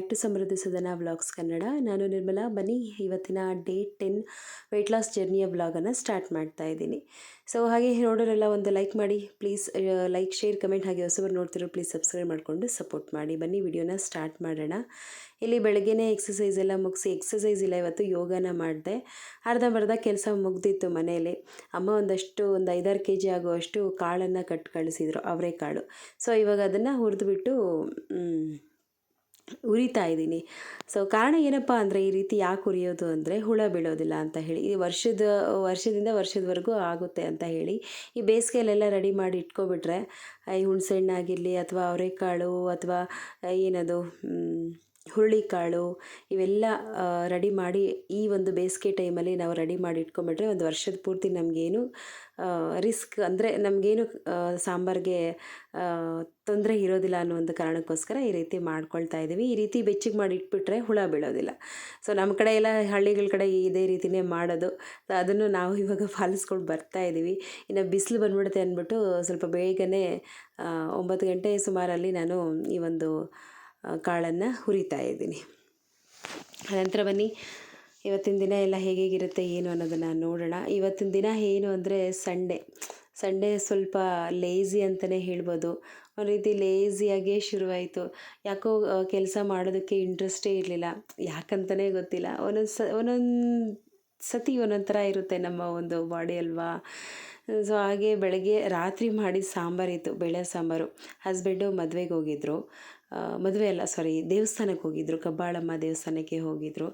Back to ಸಮೃದ್ಧಿ ಸದನ vlogs Kannada. ನಾನು ನಿರ್ಮಲಾ. ಬನ್ನಿ ಇವತ್ತಿನ ಡೇ 10 ವೆಯ್ಟ್ ಲಾಸ್ ಜರ್ನಿಯ ವ್ಲಾಗನ್ನು ಸ್ಟಾರ್ಟ್ ಮಾಡ್ತಾ ಇದ್ದೀನಿ. ಸೊ ಹಾಗೆ ನೋಡೋರೆಲ್ಲ ಒಂದು ಲೈಕ್ ಮಾಡಿ ಪ್ಲೀಸ್. ಲೈಕ್, ಶೇರ್, ಕಮೆಂಟ್, ಹಾಗೆ ಹೊಸಬರು ನೋಡ್ತಿರೋ ಪ್ಲೀಸ್ ಸಬ್ಸ್ಕ್ರೈಬ್ ಮಾಡಿಕೊಂಡು ಸಪೋರ್ಟ್ ಮಾಡಿ. ಬನ್ನಿ ವಿಡಿಯೋನ ಸ್ಟಾರ್ಟ್ ಮಾಡೋಣ. ಇಲ್ಲಿ ಬೆಳಗ್ಗೆನೇ ಎಕ್ಸಸೈಸ್ ಎಲ್ಲ ಮುಗಿಸಿ, ಎಕ್ಸಸೈಸ್ ಇಲ್ಲ ಇವತ್ತು, ಯೋಗನ ಮಾಡಿದೆ. ಅರ್ಧಂಬರ್ಧ ಕೆಲಸ ಮುಗ್ದಿತ್ತು ಮನೆಯಲ್ಲಿ. ಅಮ್ಮ ಒಂದು 5-6 kg ಆಗುವಷ್ಟು ಕಾಳನ್ನು ಕಟ್ಟು ಕಳಿಸಿದ್ರು, ಅವರೆಕಾಳು. ಸೊ ಇವಾಗ ಅದನ್ನು ಹುರಿದ್ಬಿಟ್ಟು ಉರಿತಾ ಇದ್ದೀನಿ. ಸೊ ಕಾರಣ ಏನಪ್ಪ ಅಂದರೆ, ಈ ರೀತಿ ಯಾಕೆ ಉರಿಯೋದು ಅಂದರೆ ಹುಳ ಬೀಳೋದಿಲ್ಲ ಅಂತ ಹೇಳಿ. ಈ ವರ್ಷದಿಂದ ವರ್ಷದವರೆಗೂ ಆಗುತ್ತೆ ಅಂತ ಹೇಳಿ ಈ ಬೇಸಿಗೆಯಲ್ಲೆಲ್ಲ ರೆಡಿ ಮಾಡಿ ಇಟ್ಕೊಬಿಟ್ರೆ, ಈ ಹುಣಸೆಹಣ್ಣಾಗಿರಲಿ ಅಥವಾ ಅವರೆಕಾಳು ಅಥವಾ ಏನದು ಹುರುಳಿಕಾಳು ಇವೆಲ್ಲ ರೆಡಿ ಮಾಡಿ ಈ ಒಂದು ಬೇಸಿಗೆ ಟೈಮಲ್ಲಿ ನಾವು ರೆಡಿ ಮಾಡಿ ಇಟ್ಕೊಂಬಿಟ್ರೆ ಒಂದು ವರ್ಷದ ಪೂರ್ತಿ ನಮಗೇನು ರಿಸ್ಕ್ ಅಂದರೆ ನಮಗೇನು ಸಾಂಬಾರಿಗೆ ತೊಂದರೆ ಇರೋದಿಲ್ಲ ಅನ್ನೋ ಒಂದು ಕಾರಣಕ್ಕೋಸ್ಕರ ಈ ರೀತಿ ಮಾಡ್ಕೊಳ್ತಾ ಇದ್ದೀವಿ. ಈ ರೀತಿ ಬೆಚ್ಚಗೆ ಮಾಡಿ ಇಟ್ಬಿಟ್ರೆ ಹುಳ ಬೀಳೋದಿಲ್ಲ. ಸೊ ನಮ್ಮ ಕಡೆ ಎಲ್ಲ ಹಳ್ಳಿಗಳ ಕಡೆ ಇದೇ ರೀತಿಯೇ ಮಾಡೋದು. ಅದನ್ನು ನಾವು ಇವಾಗ ಪಾಲಿಸ್ಕೊಂಡು ಬರ್ತಾ ಇದ್ದೀವಿ. ಇನ್ನು ಬಿಸಿಲು ಬಂದ್ಬಿಡುತ್ತೆ ಅಂದ್ಬಿಟ್ಟು ಸ್ವಲ್ಪ ಬೇಗನೆ 9 ಗಂಟೆ ಸುಮಾರಲ್ಲಿ ನಾನು ಈ ಒಂದು ಕಾಳನ್ನು ಹುರಿತಾ ಇದ್ದೀನಿ. ಅನಂತರ ಬನ್ನಿ ಇವತ್ತಿನ ದಿನ ಎಲ್ಲ ಹೇಗಿರುತ್ತೆ ಏನು ಅನ್ನೋದನ್ನು ನೋಡೋಣ. ಇವತ್ತಿನ ದಿನ ಏನು ಅಂದರೆ ಸಂಡೇ ಸ್ವಲ್ಪ ಲೇಝಿ ಅಂತಲೇ ಹೇಳ್ಬೋದು. ಒಂದು ರೀತಿ ಲೇಝಿಯಾಗೇ ಶುರುವಾಯಿತು. ಯಾಕೋ ಕೆಲಸ ಮಾಡೋದಕ್ಕೆ ಇಂಟ್ರೆಸ್ಟೇ ಇರಲಿಲ್ಲ, ಯಾಕಂತಲೇ ಗೊತ್ತಿಲ್ಲ. ಒಂದೊಂದು ಸತಿ ಒಂದೊಂದು ಥರ ಇರುತ್ತೆ ನಮ್ಮ ಒಂದು ಬಾಡಿ ಅಲ್ವಾ. ಸೊ ಹಾಗೆ ಬೆಳಗ್ಗೆ ರಾತ್ರಿ ಮಾಡಿದ ಸಾಂಬಾರಿತ್ತು, ಬೇಳೆ ಸಾಂಬಾರು. ಹಸ್ಬೆಂಡು ಮದುವೆಗೆ ಹೋಗಿದ್ದರು, ದೇವಸ್ಥಾನಕ್ಕೆ ಹೋಗಿದ್ದರು, ಕಬ್ಬಾಳಮ್ಮ ದೇವಸ್ಥಾನಕ್ಕೆ ಹೋಗಿದ್ದರು.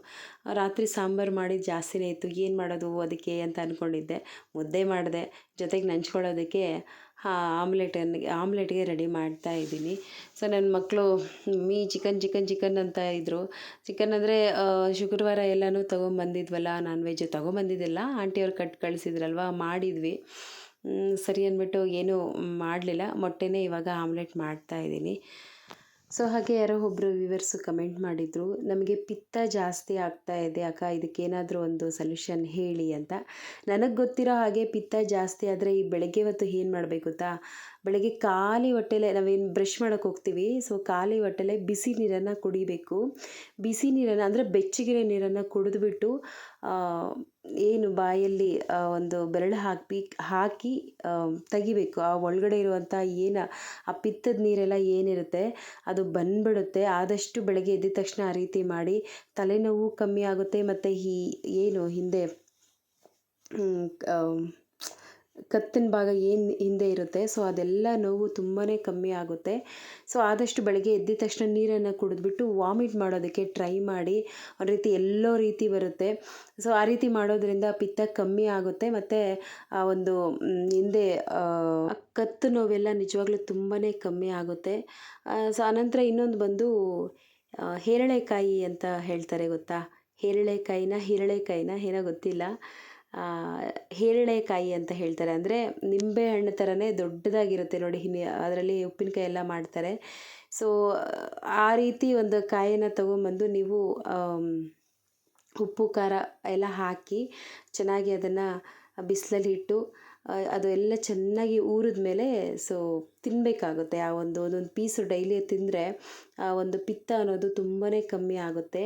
ರಾತ್ರಿ ಸಾಂಬಾರು ಮಾಡಿ ಜಾಸ್ತಿನೇ ಇತ್ತು. ಏನು ಮಾಡೋದು ಅದಕ್ಕೆ ಅಂತ ಅಂದ್ಕೊಂಡಿದ್ದೆ. ಮುದ್ದೆ ಮಾಡಿದೆ, ಜೊತೆಗೆ ನಂಚ್ಕೊಳ್ಳೋದಕ್ಕೆ ಆಮ್ಲೆಟ್ಗೆ ರೆಡಿ ಮಾಡ್ತಾ ಇದ್ದೀನಿ. ಸೊ ನನ್ನ ಮಕ್ಕಳು ಮಮ್ಮಿ ಚಿಕನ್ ಅಂತ ಇದ್ದರು. ಚಿಕನ್ ಅಂದರೆ ಶುಕ್ರವಾರ ಎಲ್ಲನೂ ತೊಗೊಂಬಂದಿದ್ವಲ್ಲ, ನಾನ್ ವೆಜ್ ತೊಗೊಂಬಂದಿದ್ದಿಲ್ಲ, ಆಂಟಿಯವ್ರು ಕಟ್ಟು ಕಳಿಸಿದ್ರಲ್ವ, ಮಾಡಿದ್ವಿ. ಸರಿ ಅಂದ್ಬಿಟ್ಟು ಏನೂ ಮಾಡಲಿಲ್ಲ. ಮೊಟ್ಟೆನೇ ಇವಾಗ ಆಮ್ಲೆಟ್ ಮಾಡ್ತಾಯಿದ್ದೀನಿ. ಸೊ ಹಾಗೆ ಯಾರೋ ಒಬ್ಬರು ವ್ಯೂವರ್ಸು ಕಮೆಂಟ್ ಮಾಡಿದರು, ನಮಗೆ ಪಿತ್ತ ಜಾಸ್ತಿ ಆಗ್ತಾ ಇದೆ ಅಕ್ಕ, ಇದಕ್ಕೇನಾದರೂ ಒಂದು ಸೊಲ್ಯೂಷನ್ ಹೇಳಿ ಅಂತ. ನನಗೆ ಗೊತ್ತಿರೋ ಹಾಗೆ ಪಿತ್ತ ಜಾಸ್ತಿ ಆದರೆ ಈ ಬೆಳಗ್ಗೆ ಹೊತ್ತು ಏನು ಮಾಡಬೇಕು ಗೊತ್ತಾ, ಬೆಳಗ್ಗೆ ಖಾಲಿ ಹೊಟ್ಟೆಲೇ ನಾವೇನು ಬ್ರಷ್ ಮಾಡೋಕ್ಕೆ ಹೋಗ್ತೀವಿ, ಸೊ ಖಾಲಿ ಹೊಟ್ಟೆಲೇ ಬಿಸಿ ನೀರನ್ನು ಕುಡಿಬೇಕು. ಬಿಸಿ ನೀರನ್ನು ಅಂದರೆ ಬೆಚ್ಚಗಿರೋ ನೀರನ್ನು ಕುಡಿದ್ಬಿಟ್ಟು ಏನು ಬಾಯಲ್ಲಿ ಒಂದು ಬೆರಳು ಹಾಕಿ ತೆಗಿಬೇಕು. ಆ ಒಳಗಡೆ ಇರುವಂಥ ಆ ಪಿತ್ತದ ನೀರೆಲ್ಲ ಏನಿರುತ್ತೆ ಅದು ಬಂದ್ಬಿಡುತ್ತೆ. ಆದಷ್ಟು ಬೆಳಗ್ಗೆ ಎದ್ದ ತಕ್ಷಣ ಆ ರೀತಿ ಮಾಡಿ, ತಲೆನೋವು ಕಮ್ಮಿ ಆಗುತ್ತೆ. ಮತ್ತು ಹಿಂದೆ ಕತ್ತಿನ ಭಾಗ ಹಿಂದೆ ಇರುತ್ತೆ, ಸೊ ಅದೆಲ್ಲ ನೋವು ತುಂಬಾ ಕಮ್ಮಿ ಆಗುತ್ತೆ. ಸೊ ಆದಷ್ಟು ಬೆಳಗ್ಗೆ ಎದ್ದ ತಕ್ಷಣ ನೀರನ್ನು ಕುಡಿದ್ಬಿಟ್ಟು ವಾಮಿಟ್ ಮಾಡೋದಕ್ಕೆ ಟ್ರೈ ಮಾಡಿ. ಒಂದು ರೀತಿ ಎಲ್ಲೋ ರೀತಿ ಬರುತ್ತೆ. ಸೊ ಆ ರೀತಿ ಮಾಡೋದ್ರಿಂದ ಪಿತ್ತ ಕಮ್ಮಿ ಆಗುತ್ತೆ. ಮತ್ತು ಆ ಒಂದು ಹಿಂದೆ ಕತ್ತು ನೋವೆಲ್ಲ ನಿಜವಾಗ್ಲೂ ತುಂಬಾ ಕಮ್ಮಿ ಆಗುತ್ತೆ. ಸೊ ಆನಂತರ ಇನ್ನೊಂದು ಬಂದು ಹೇರಳೆಕಾಯಿ ಅಂತ ಹೇಳ್ತಾರೆ ಗೊತ್ತಾ, ಹಿರಳೆಕಾಯಿನ ಏನೋ ಗೊತ್ತಿಲ್ಲ, ಹೇರಳೆಕಾಯಿ ಅಂತ ಹೇಳ್ತಾರೆ. ಅಂದರೆ ನಿಂಬೆ ಹಣ್ಣು ಥರನೇ ದೊಡ್ಡದಾಗಿರುತ್ತೆ ನೋಡಿ, ಅದರಲ್ಲಿ ಉಪ್ಪಿನಕಾಯಿ ಎಲ್ಲ ಮಾಡ್ತಾರೆ. ಸೊ ಆ ರೀತಿ ಒಂದು ಕಾಯಿನ ತೊಗೊಂಬಂದು ನೀವು ಉಪ್ಪು ಖಾರ ಎಲ್ಲ ಹಾಕಿ ಚೆನ್ನಾಗಿ ಅದನ್ನು ಬಿಸಿಲಲ್ಲಿ ಇಟ್ಟು ಅದು ಎಲ್ಲ ಚೆನ್ನಾಗಿ ಊರಿದ ಮೇಲೆ ಸೊ ತಿನ್ನಬೇಕಾಗುತ್ತೆ. ಆ ಒಂದೊಂದು ಪೀಸು ಡೈಲಿ ತಿಂದರೆ ಆ ಒಂದು ಪಿತ್ತ ಅನ್ನೋದು ತುಂಬಾ ಕಮ್ಮಿ ಆಗುತ್ತೆ.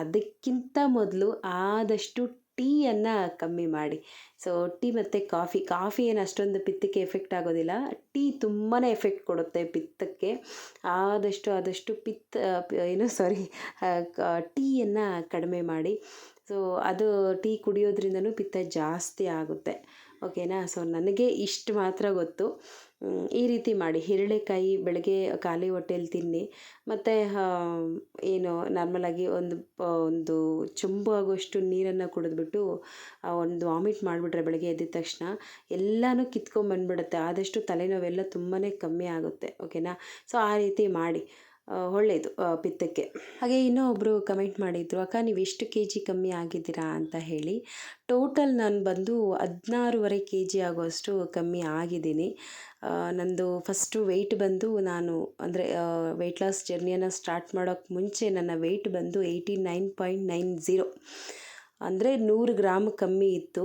ಅದಕ್ಕಿಂತ ಮೊದಲು ಆದಷ್ಟು ಟೀಯನ್ನು ಕಮ್ಮಿ ಮಾಡಿ. ಸೊ ಟೀ ಮತ್ತು ಕಾಫಿ ಏನು ಅಷ್ಟೊಂದು ಪಿತ್ತಕ್ಕೆ ಎಫೆಕ್ಟ್ ಆಗೋದಿಲ್ಲ. ಟೀ ತುಂಬಾ ಎಫೆಕ್ಟ್ ಕೊಡುತ್ತೆ ಪಿತ್ತಕ್ಕೆ. ಆದಷ್ಟು ಟೀಯನ್ನು ಕಡಿಮೆ ಮಾಡಿ. ಸೊ ಅದು ಟೀ ಕುಡಿಯೋದ್ರಿಂದನೂ ಪಿತ್ತ ಜಾಸ್ತಿ ಆಗುತ್ತೆ, ಓಕೆನಾ. ಸೊ ನನಗೆ ಇಷ್ಟು ಮಾತ್ರ ಗೊತ್ತು. ಈ ರೀತಿ ಮಾಡಿ, ಹಿರಳೆಕಾಯಿ ಬೆಳಗ್ಗೆ ಖಾಲಿ ಹೊಟ್ಟೆಯಲ್ಲಿ ತಿನ್ನಿ. ಮತ್ತು ನಾರ್ಮಲಾಗಿ ಒಂದು ಚೆಂಬು ಆಗುವಷ್ಟು ನೀರನ್ನು ಕುಡಿದ್ಬಿಟ್ಟು ಒಂದು ವಾಮಿಟ್ ಮಾಡಿಬಿಟ್ರೆ ಬೆಳಗ್ಗೆ ಎದ್ದ ತಕ್ಷಣ ಎಲ್ಲನೂ ಕಿತ್ಕೊಂಡ್ಬಂದ್ಬಿಡುತ್ತೆ. ಆದಷ್ಟು ತಲೆನೋವೆಲ್ಲ ತುಂಬಾ ಕಮ್ಮಿ ಆಗುತ್ತೆ, ಓಕೆನಾ. ಸೊ ಆ ರೀತಿ ಮಾಡಿ, ಒಳ್ಳೆಯದು ಪಿತ್ತಕ್ಕೆ. ಹಾಗೆ ಇನ್ನೂ ಒಬ್ಬರು ಕಮೆಂಟ್ ಮಾಡಿದರು, ಅಕ್ಕ ನೀವು ಎಷ್ಟು kg ಕಮ್ಮಿ ಆಗಿದ್ದೀರಾ ಅಂತ ಹೇಳಿ. ಟೋಟಲ್ ನಾನು ಬಂದು 16.5 kg ಆಗುವಷ್ಟು ಕಮ್ಮಿ ಆಗಿದ್ದೀನಿ. ನಂದು ಫಸ್ಟು ವೆಯ್ಟ್ ಬಂದು ನಾನು ಅಂದರೆ ವೆಯ್ಟ್ ಲಾಸ್ ಜರ್ನಿಯನ್ನು ಸ್ಟಾರ್ಟ್ ಮಾಡೋಕ್ಕೆ ಮುಂಚೆ ನನ್ನ ವೆಯ್ಟ್ ಬಂದು 89.90. ಅಂದರೆ 100 ಗ್ರಾಮ್ ಕಮ್ಮಿ ಇತ್ತು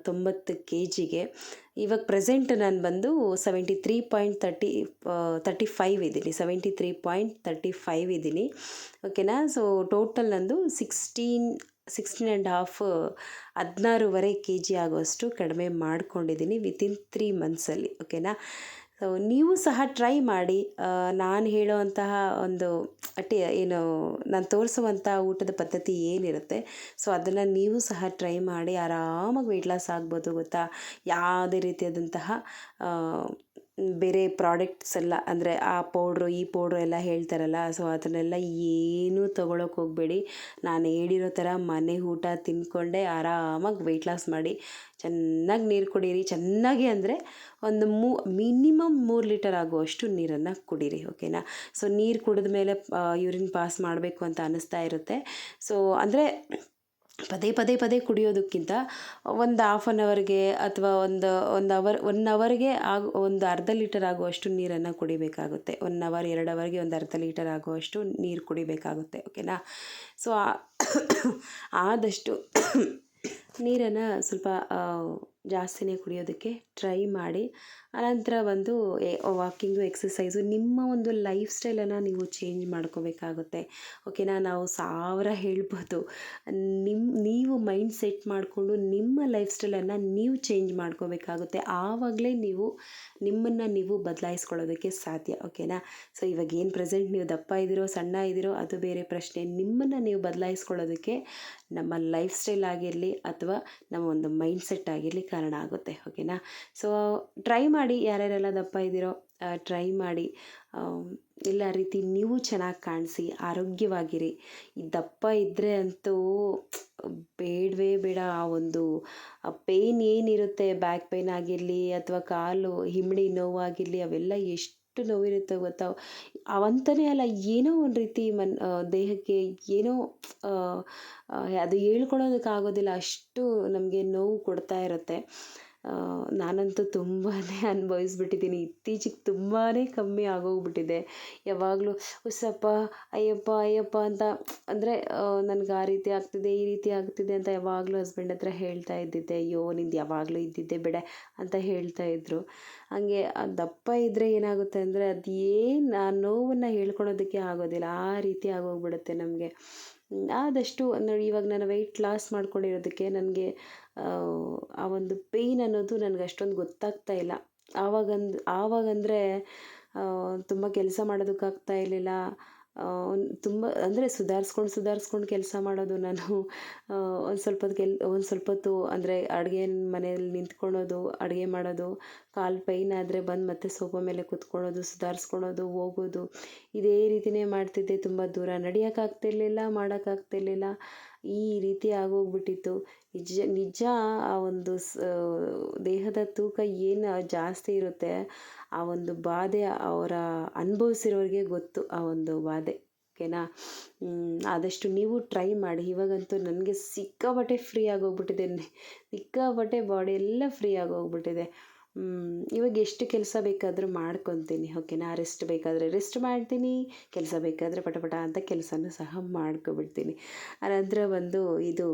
90 ಕೆ ಜಿಗೆ. ಇವಾಗ ಪ್ರೆಸೆಂಟ್ ನಾನು ಬಂದು 73.35 ಇದ್ದೀನಿ, 73.35 ಇದ್ದೀನಿ. ಓಕೆನಾ. ಸೊ ಟೋಟಲ್ ನಂದು 16.5 16.5 ಕೆ ಜಿ ಆಗುವಷ್ಟು ಕಡಿಮೆ ಮಾಡ್ಕೊಂಡಿದ್ದೀನಿ ವಿತಿನ್ 3 ಮಂತ್ಸಲ್ಲಿ. ಓಕೆನಾ. ಸೊ ನೀವು ಸಹ ಟ್ರೈ ಮಾಡಿ. ನಾನು ಹೇಳೋವಂತಹ ಒಂದು ಏನು ನಾನು ತೋರಿಸುವಂಥ ಊಟದ ಪದ್ಧತಿ ಏನಿರುತ್ತೆ, ಸೊ ಅದನ್ನು ನೀವು ಸಹ ಟ್ರೈ ಮಾಡಿ ಆರಾಮಾಗಿ ವೆಯ್ಟ್ ಲಾಸ್ ಆಗ್ಬೋದು ಗೊತ್ತಾ. ಯಾವುದೇ ರೀತಿಯಾದಂತಹ ಬೇರೆ ಪ್ರಾಡಕ್ಟ್ಸ್ ಎಲ್ಲ ಅಂದರೆ ಆ ಪೌಡ್ರು ಈ ಪೌಡ್ರು ಎಲ್ಲ ಹೇಳ್ತಾರಲ್ಲ, ಸೊ ಅದನ್ನೆಲ್ಲ ಏನೂ ತೊಗೊಳಕ್ಕೆ ಹೋಗಬೇಡಿ. ನಾನು ಹೇಳಿರೋ ಥರ ಮನೆ ಊಟ ತಿಂದ್ಕೊಂಡೆ ಆರಾಮಾಗಿ ವೆಯ್ಟ್ ಲಾಸ್ ಮಾಡಿ. ಚೆನ್ನಾಗಿ ನೀರು ಕುಡೀರಿ, ಚೆನ್ನಾಗಿ ಅಂದರೆ ಒಂದು ಮಿನಿಮಮ್ 3 ಲೀಟರ್ ಆಗುವಷ್ಟು ನೀರನ್ನು ಕುಡೀರಿ. ಓಕೆನಾ. ಸೊ ನೀರು ಕುಡಿದ ಮೇಲೆ ಯೂರಿನ್ ಪಾಸ್ ಮಾಡಬೇಕು ಅಂತ ಅನ್ನಿಸ್ತಾ ಇರುತ್ತೆ. ಸೊ ಅಂದರೆ ಪದೇ ಕುಡಿಯೋದಕ್ಕಿಂತ ಒಂದು ಹಾಫ್ ಆನ್ ಅವರ್ಗೆ ಅಥವಾ ಒಂದು ಒನ್ ಅವರ್ಗೆ ಒಂದು ಅರ್ಧ ಲೀಟರ್ ಆಗುವಷ್ಟು ನೀರನ್ನು ಕುಡಿಬೇಕಾಗುತ್ತೆ. 1 ಅವರ್ 2 ಅವರ್ಗೆ ಒಂದು ಅರ್ಧ ಲೀಟರ್ ಆಗುವಷ್ಟು ನೀರು ಕುಡಿಬೇಕಾಗುತ್ತೆ. ಓಕೆನಾ. ಸೊ ಆದಷ್ಟು ನೀರನ್ನು ಸ್ವಲ್ಪ ಜಾಸ್ತಿನೇ ಕುಡಿಯೋದಕ್ಕೆ ಟ್ರೈ ಮಾಡಿ. ಆನಂತರ ಒಂದು ವಾಕಿಂಗು, ಎಕ್ಸಸೈಸು, ನಿಮ್ಮ ಒಂದು ಲೈಫ್ ಸ್ಟೈಲನ್ನು ನೀವು ಚೇಂಜ್ ಮಾಡ್ಕೋಬೇಕಾಗುತ್ತೆ. ಓಕೆನಾ. ನಾವು 1000 ಹೇಳ್ಬೋದು, ನೀವು ಮೈಂಡ್ ಸೆಟ್ ಮಾಡಿಕೊಂಡು ನಿಮ್ಮ ಲೈಫ್ ಸ್ಟೈಲನ್ನು ನೀವು ಚೇಂಜ್ ಮಾಡ್ಕೋಬೇಕಾಗುತ್ತೆ. ಆವಾಗಲೇ ನೀವು ನಿಮ್ಮನ್ನು ನೀವು ಬದಲಾಯಿಸ್ಕೊಳ್ಳೋದಕ್ಕೆ ಸಾಧ್ಯ. ಓಕೆನಾ. ಸೊ ಇವಾಗ ಏನು ಪ್ರೆಸೆಂಟ್ ನೀವು ದಪ್ಪ ಇದ್ದೀರೋ ಸಣ್ಣ ಇದ್ದೀರೋ ಅದು ಬೇರೆ ಪ್ರಶ್ನೆ. ನಿಮ್ಮನ್ನು ನೀವು ಬದಲಾಯಿಸ್ಕೊಳ್ಳೋದಕ್ಕೆ ನಮ್ಮ ಲೈಫ್ ಸ್ಟೈಲ್ ಆಗಿರಲಿ ಅಥವಾ ನಮ್ಮ ಒಂದು ಮೈಂಡ್ ಸೆಟ್ ಆಗಿರಲಿ ಕಾರಣ ಆಗುತ್ತೆ. ಓಕೆನಾ. ಸೊ ಟ್ರೈ ಮಾಡಿ, ಯಾರ್ಯಾರೆಲ್ಲ ದಪ್ಪ ಇದ್ದೀರೋ ಟ್ರೈ ಮಾಡಿ. ಎಲ್ಲ ರೀತಿ ನೀವು ಚೆನ್ನಾಗಿ ಕಾಣಿಸಿ, ಆರೋಗ್ಯವಾಗಿರಿ. ಈ ದಪ್ಪ ಇದ್ದರೆ ಅಂತೂ ಬೇಡವೇ ಬೇಡ. ಆ ಒಂದು ಪೇಯ್ನ್ ಏನಿರುತ್ತೆ, ಬ್ಯಾಕ್ ಪೇಯ್ನ್ ಆಗಿರಲಿ ಅಥವಾ ಕಾಲು ಹಿಮ್ಮಡಿ ನೋವಾಗಿರಲಿ, ಅವೆಲ್ಲ ಎಷ್ಟು ನೋವಿರುತ್ತೆ ಗೊತ್ತಾ. ಅವಂತನೇ ಅಲ್ಲ, ಏನೋ ಒಂದು ರೀತಿ ದೇಹಕ್ಕೆ ಏನೋ ಅದು ಹೇಳ್ಕೊಳ್ಳೋದಕ್ಕಾಗೋದಿಲ್ಲ, ಅಷ್ಟು ನಮಗೆ ನೋವು ಕೊಡ್ತಾ ಇರುತ್ತೆ. ನಾನಂತೂ ತುಂಬಾ ಅನುಭವಿಸ್ಬಿಟ್ಟಿದ್ದೀನಿ. ಇತ್ತೀಚೆಗೆ ತುಂಬಾ ಕಮ್ಮಿ ಆಗೋಗ್ಬಿಟ್ಟಿದೆ. ಯಾವಾಗಲೂ ಉಸಪ್ಪ ಅಯ್ಯಪ್ಪ ಅಂತ ಅಂದರೆ ನನಗೆ ಆ ರೀತಿ ಆಗ್ತಿದೆ ಈ ರೀತಿ ಆಗ್ತಿದೆ ಅಂತ ಯಾವಾಗಲೂ ಹಸ್ಬೆಂಡ್ ಹತ್ರ ಹೇಳ್ತಾ ಇದ್ದಿದ್ದೆ. ಅಯ್ಯೋ ನಿಂದು ಯಾವಾಗಲೂ ಇದ್ದಿದ್ದೆ ಬಿಡೆ ಅಂತ ಹೇಳ್ತಾ ಇದ್ದರು. ಹಾಗೆ ದಪ್ಪ ಇದ್ದರೆ ಏನಾಗುತ್ತೆ ಅಂದರೆ ಅದು ಏನು ಆ ನೋವನ್ನು ಹೇಳ್ಕೊಳೋದಕ್ಕೆ ಆಗೋದಿಲ್ಲ, ಆ ರೀತಿ ಆಗೋಗ್ಬಿಡುತ್ತೆ ನಮಗೆ. ಆದಷ್ಟು ನೋಡಿ, ಇವಾಗ ನಾನು ವೆಯ್ಟ್ ಲಾಸ್ ಮಾಡ್ಕೊಂಡಿರೋದಕ್ಕೆ ನನಗೆ ಆ ಒಂದು ಪೇಯ್ನ್ ಅನ್ನೋದು ನನಗೆ ಅಷ್ಟೊಂದು ಗೊತ್ತಾಗ್ತಾ ಇಲ್ಲ. ಆವಾಗಂದರೆ ತುಂಬ ಕೆಲಸ ಮಾಡೋದಕ್ಕಾಗ್ತಾ ಇರಲಿಲ್ಲ. ತುಂಬ ಅಂದರೆ ಸುಧಾರಿಸ್ಕೊಂಡು ಕೆಲಸ ಮಾಡೋದು ನಾನು. ಒಂದು ಸ್ವಲ್ಪ ಹೊತ್ತು ಅಂದರೆ ಅಡುಗೆ ಮನೆಯಲ್ಲಿ ನಿಂತ್ಕೊಳ್ಳೋದು, ಅಡುಗೆ ಮಾಡೋದು, ಕಾಲು ಪೈನ್ ಆದರೆ ಬಂದು ಮತ್ತೆ ಸೋಫಾ ಮೇಲೆ ಕೂತ್ಕೊಳ್ಳೋದು, ಸುಧಾರಿಸ್ಕೊಳ್ಳೋದು, ಹೋಗೋದು, ಇದೇ ರೀತಿಯೇ ಮಾಡ್ತಿದ್ದೆ. ತುಂಬ ದೂರ ನಡೆಯೋಕ್ಕಾಗ್ತಿರ್ಲಿಲ್ಲ, ಮಾಡೋಕ್ಕಾಗ್ತಿರ್ಲಿಲ್ಲ. ಈ ರೀತಿ ಆಗೋಗ್ಬಿಟ್ಟಿತ್ತು. ನಿಜ ಆ ಒಂದು ದೇಹದ ತೂಕ ಏನು ಜಾಸ್ತಿ ಇರುತ್ತೆ, ಆ ಒಂದು ಬಾಧೆ ಅವರ ಅನುಭವಿಸಿರೋರಿಗೆ ಗೊತ್ತು, ಆ ಒಂದು ಬಾಧೆ. ಓಕೆನಾ. ಆದಷ್ಟು ನೀವು ಟ್ರೈ ಮಾಡಿ. ಇವಾಗಂತೂ ನನಗೆ ಸಿಕ್ಕಾಪಟ್ಟೆ ಫ್ರೀ ಆಗೋಗ್ಬಿಟ್ಟಿದೆ, ಸಿಕ್ಕಾಪಟ್ಟೆ ಬಾಡಿ ಎಲ್ಲ ಫ್ರೀ ಆಗೋಗ್ಬಿಟ್ಟಿದೆ. ಇವಾಗ ಎಷ್ಟು ಕೆಲಸ ಬೇಕಾದರೂ ಮಾಡ್ಕೊತೀನಿ. ಓಕೆನಾ. ರೆಸ್ಟ್ ಬೇಕಾದರೆ ರೆಸ್ಟ್ ಮಾಡ್ತೀನಿ, ಕೆಲಸ ಬೇಕಾದರೆ ಪಟ ಅಂತ ಕೆಲಸನೂ ಸಹ ಮಾಡ್ಕೊಬಿಡ್ತೀನಿ. ಆನಂತರ ಒಂದು ಇದು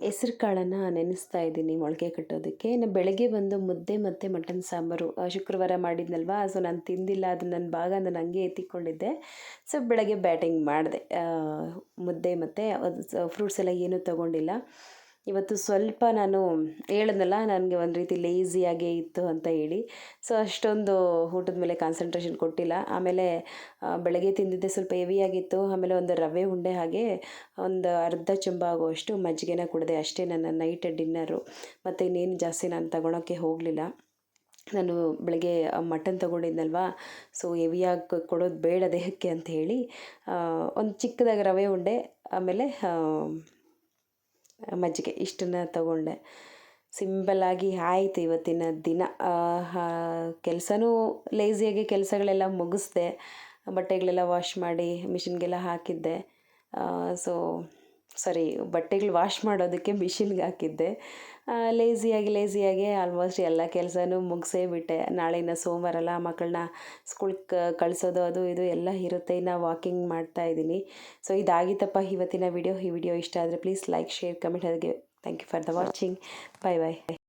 ಹೆಸ್ರು ಕಾಳನ್ನು ನೆನೆಸ್ತಾ ಇದ್ದೀನಿ ಮೊಳಕೆ ಕಟ್ಟೋದಕ್ಕೆ. ಇನ್ನು ಬೆಳಗ್ಗೆ ಬಂದು ಮುದ್ದೆ ಮತ್ತು ಮಟನ್ ಸಾಂಬಾರು ಶುಕ್ರವಾರ ಮಾಡಿದ್ನಲ್ವಾ, ಸೊ ನಾನು ತಿಂದಿಲ್ಲ, ಅದು ನನ್ನ ಭಾಗ ನಾನು ಹಂಗೆ ಎತ್ತಿಕೊಂಡಿದ್ದೆ. ಸೊ ಬೆಳಗ್ಗೆ ಬ್ಯಾಟಿಂಗ್ ಮಾಡಿದೆ. ಮುದ್ದೆ ಮತ್ತು ಫ್ರೂಟ್ಸ್ ಎಲ್ಲ ಏನೂ ತೊಗೊಂಡಿಲ್ಲ. ಇವತ್ತು ಸ್ವಲ್ಪ ನಾನು ಹೇಳಿದ್ನಲ್ಲ, ನನಗೆ ಒಂದು ರೀತಿ ಲೇಝಿಯಾಗೇ ಇತ್ತು ಅಂತ ಹೇಳಿ. ಸೊ ಅಷ್ಟೊಂದು ಊಟದ ಮೇಲೆ ಕಾನ್ಸಂಟ್ರೇಷನ್ ಕೊಟ್ಟಿಲ್ಲ. ಆಮೇಲೆ ಬೆಳಗ್ಗೆ ತಿಂದಿದ್ದೆ ಸ್ವಲ್ಪ ಹೆವಿಯಾಗಿತ್ತು. ಆಮೇಲೆ ಒಂದು ರವೆ ಉಂಡೆ ಹಾಗೆ ಒಂದು ಅರ್ಧ ಚೆಂಬ ಆಗುವಷ್ಟು ಮಜ್ಜಿಗೆನ ಕುಡಿದೆ. ಅಷ್ಟೇ ನನ್ನ ನೈಟ್ ಡಿನ್ನರು. ಮತ್ತು ಇನ್ನೇನು ಜಾಸ್ತಿ ನಾನು ತಗೊಳಕ್ಕೆ ಹೋಗಲಿಲ್ಲ. ನಾನು ಬೆಳಗ್ಗೆ ಮಟನ್ ತೊಗೊಂಡಿದ್ನಲ್ವಾ, ಸೊ ಹೆವಿಯಾಗಿ ಕೊಡೋದು ಬೇಡ ದೇಹಕ್ಕೆ ಅಂತ ಹೇಳಿ ಒಂದು ಚಿಕ್ಕದಾಗಿ ರವೆ ಉಂಡೆ ಆಮೇಲೆ ಮಜ್ಜಿಗೆ ಇಷ್ಟನ್ನು ತಗೊಂಡೆ. ಸಿಂಪಲ್ಲಾಗಿ ಆಯಿತು ಇವತ್ತಿನ ದಿನ. ಕೆಲಸನೂ ಲೇಝಿಯಾಗಿ ಕೆಲಸಗಳೆಲ್ಲ ಮುಗಿಸ್ದೆ. ಬಟ್ಟೆಗಳೆಲ್ಲ ವಾಶ್ ಮಾಡಿ ಮಿಷಿನ್ಗೆಲ್ಲ ಹಾಕಿದ್ದೆ. ಬಟ್ಟೆಗಳು ವಾಶ್ ಮಾಡೋದಕ್ಕೆ ಮಿಷಿನ್ಗೆ ಹಾಕಿದ್ದೆ. ಲೇಝಿಯಾಗಿ ಆಲ್ಮೋಸ್ಟ್ ಎಲ್ಲ ಕೆಲಸನೂ ಮುಗಿಸೇ ಬಿಟ್ಟೆ. ನಾಳೆಯಿಂದ ಸೋಮವಾರ ಅಲ್ಲ, ಮಕ್ಕಳನ್ನ ಸ್ಕೂಲ್ಗೆ ಕಳಿಸೋದು ಅದು ಇದು ಎಲ್ಲ ಇರುತ್ತೆ. ಇನ್ನು ವಾಕಿಂಗ್ ಮಾಡ್ತಾಯಿದ್ದೀನಿ. ಸೊ ಇದಾಗಿತ್ತಪ್ಪ ಇವತ್ತಿನ ವಿಡಿಯೋ. ಈ ವಿಡಿಯೋ ಇಷ್ಟ ಆದರೆ ಪ್ಲೀಸ್ ಲೈಕ್, ಶೇರ್, ಕಮೆಂಟ್, ಹಾಗೆ thank you for the watching. Bye bye.